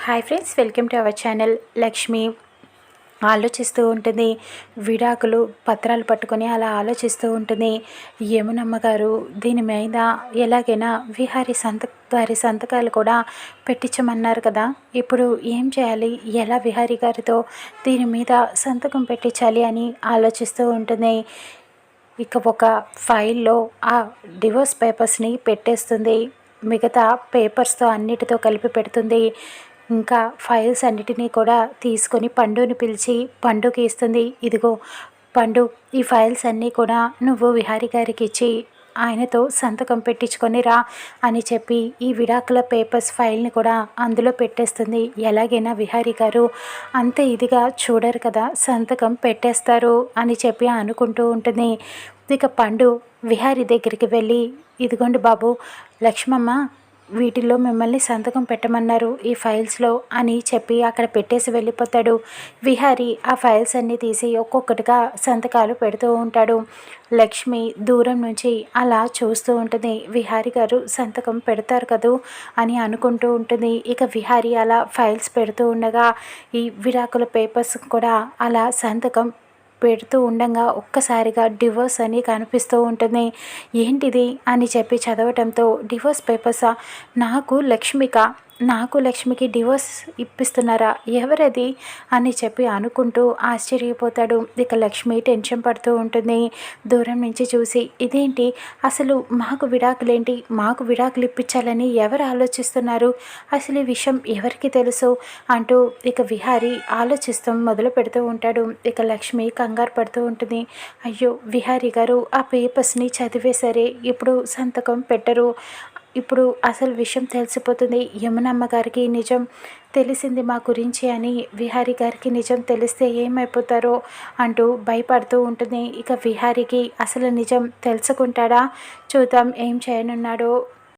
Hi friends, welcome to our channel. Lakshmi ఆలోచిస్తూ ఉంటుంది. విడాకులు పత్రాలు పట్టుకొని అలా ఆలోచిస్తూ ఉంటుంది. యమునమ్మ గారు దీని మీద ఎలాగైనా వారి సంతకాలు కూడా పెట్టించమన్నారు కదా, ఇప్పుడు ఏం చేయాలి, ఎలా విహారీ గారితో దీని మీద సంతకం పెట్టించాలి అని ఆలోచిస్తూ ఉంటుంది. ఇక ఒక ఫైల్లో ఆ డివోర్స్ పేపర్స్ని పెట్టేస్తుంది. మిగతా పేపర్స్తో అన్నిటితో కలిపి పెడుతుంది. ఇంకా ఫైల్స్ అన్నిటినీ కూడా తీసుకొని పండుని పిలిచి పండుకి ఇస్తుంది. ఇదిగో పండు, ఈ ఫైల్స్ అన్నీ కూడా నువ్వు విహారీ గారికి ఇచ్చి ఆయనతో సంతకం పెట్టించుకొని రా అని చెప్పి ఈ విడాకుల పేపర్స్ ఫైల్ని కూడా అందులో పెట్టేస్తుంది. ఎలాగైనా విహారీ గారు అంత ఇదిగా చూడరు కదా, సంతకం పెట్టేస్తారు అని చెప్పి అనుకుంటూ ఉంటుంది. ఇక పండు విహారీ దగ్గరికి వెళ్ళి, ఇదిగోండి బాబు, లక్ష్మమ్మ వీటిల్లో మిమ్మల్ని సంతకం పెట్టమన్నారు ఈ ఫైల్స్లో అని చెప్పి అక్కడ పెట్టేసి వెళ్ళిపోతాడు. విహారీ ఆ ఫైల్స్ అన్నీ తీసి ఒక్కొక్కటిగా సంతకాలు పెడుతూ ఉంటాడు. లక్ష్మి దూరం నుంచి అలా చూస్తూ ఉంటుంది. విహారీ గారు సంతకం పెడతారు కదూ అని అనుకుంటూ ఉంటుంది. ఇక విహారీ అలా ఫైల్స్ పెడుతూ ఉండగా ఈ విడాకుల పేపర్స్ కూడా అలా సంతకం పెడుతూ ఉండగా ఒక్కసారిగా డివోర్స్ అని కనిపిస్తూ ఉంటుంది. ఏంటిది అని చెప్పి చదవటంతో, డివోర్స్ పేపర్సా, నాకు లక్ష్మికి డివోర్స్ ఇప్పిస్తున్నారా, ఎవరది అని చెప్పి అనుకుంటూ ఆశ్చర్యపోతాడు. ఇక లక్ష్మి టెన్షన్ పడుతూ ఉంటుంది. దూరం నుంచి చూసి, ఇదేంటి అసలు మాకు విడాకులు ఇప్పించాలని ఎవరు ఆలోచిస్తున్నారు, అసలు ఈ విషయం ఎవరికి తెలుసు అంటూ ఇక విహారీ ఆలోచిస్తూ మొదలు పెడుతూ ఉంటాడు. ఇక లక్ష్మి కంగారు పడుతూ ఉంటుంది. అయ్యో విహారీ గారు ఆ పేపర్స్ని చదివేసరే ఇప్పుడు సంతకం పెట్టరు, ఇప్పుడు అసలు విషయం తెలిసిపోతుంది, యమునమ్మ గారికి నిజం తెలిసింది మా గురించి అని, విహారీ గారికి నిజం తెలిస్తే ఏమైపోతారో అంటూ భయపడుతూ ఉంటుంది. ఇక విహారీకి అసలు నిజం తెలుసుకుంటాడా, చూద్దాం ఏం చేయనున్నాడో.